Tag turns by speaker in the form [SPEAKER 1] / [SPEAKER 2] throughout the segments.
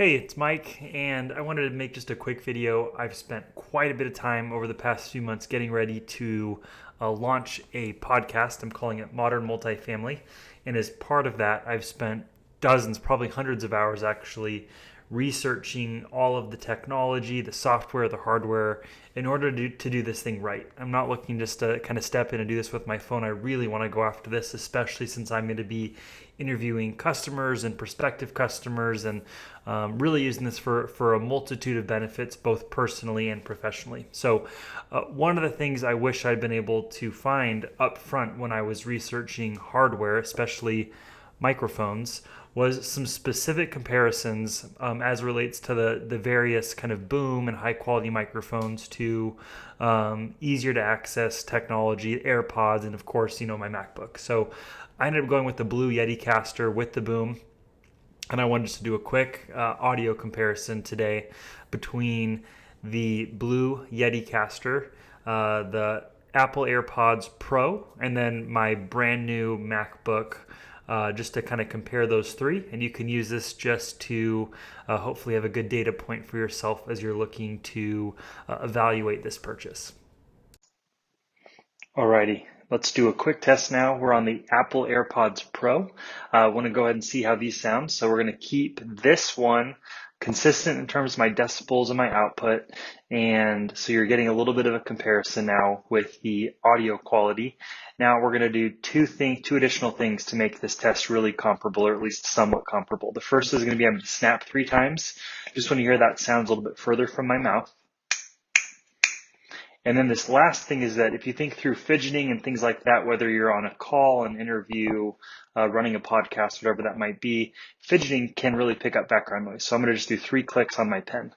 [SPEAKER 1] Hey, it's Mike, and I wanted to make just a quick video. I've spent quite a bit of time over the past few months getting ready to launch a podcast. I'm calling it Modern Multifamily. And as part of that, I've spent dozens, probably hundreds of hours actually researching all of the technology, the software, the hardware, in order to do this thing right. I'm not looking just to kind of step in and do this with my phone. I really want to go after this, especially since I'm going to be interviewing customers and prospective customers and really using this for a multitude of benefits, both personally and professionally. So one of the things I wish I'd been able to find up front when I was researching hardware, especially microphones, was some specific comparisons as relates to the various kind of boom and high quality microphones to easier to access technology, Airpods, and of course, my MacBook. So I ended up going with the Blue Yeticaster with the boom. And I wanted to do a quick audio comparison today between the Blue Yeticaster, the Apple Airpods Pro, and then my brand new MacBook, just to kind of compare those three. And you can use this just to hopefully have a good data point for yourself as you're looking to evaluate this purchase. Alrighty, let's do a quick test now. We're on the Apple AirPods Pro. I want to go ahead and see how these sound. So we're going to keep this one consistent in terms of my decibels and my output. And so you're getting a little bit of a comparison now with the audio quality. Now we're going to do two additional things to make this test really comparable, or at least somewhat comparable. The first is going to be I'm going to snap 3 times. Just when you hear that sounds a little bit further from my mouth. And then this last thing is that if you think through fidgeting and things like that, whether you're on a call, an interview, running a podcast, whatever that might be, fidgeting can really pick up background noise. So I'm going to just do 3 clicks on my pen.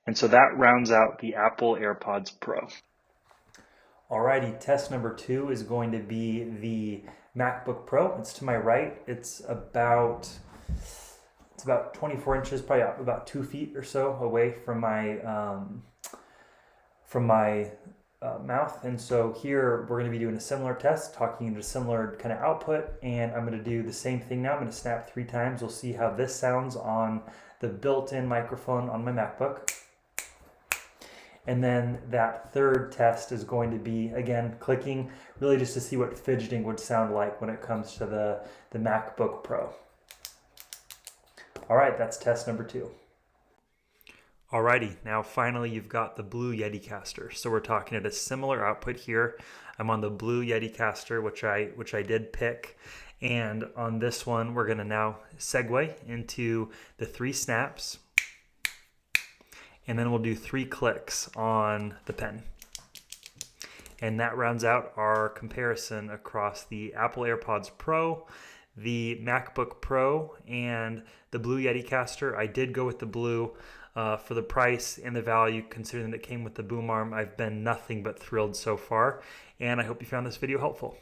[SPEAKER 1] And so that rounds out the Apple AirPods Pro. Alrighty, test number 2 is going to be the MacBook Pro. It's to my right. It's about 24 inches, probably about 2 feet or so away from my mouth. And so here we're going to be doing a similar test, talking into similar kind of output, and I'm going to do the same thing now. I'm going to snap 3 times. We'll see how this sounds on the built-in microphone on my MacBook. And then that third test is going to be, again, clicking, really just to see what fidgeting would sound like when it comes to the MacBook Pro. All right, that's test number 2. Alrighty, now finally you've got the Blue Yeticaster. So we're talking at a similar output here. I'm on the Blue Yeticaster, which I did pick. And on this one, we're gonna now segue into the 3 snaps. And then we'll do 3 clicks on the pen. And that rounds out our comparison across the Apple AirPods Pro, the MacBook Pro, and the Blue Yeticaster. I did go with the Blue. For the price and the value, considering that it came with the boom arm. I've been nothing but thrilled so far, and I hope you found this video helpful.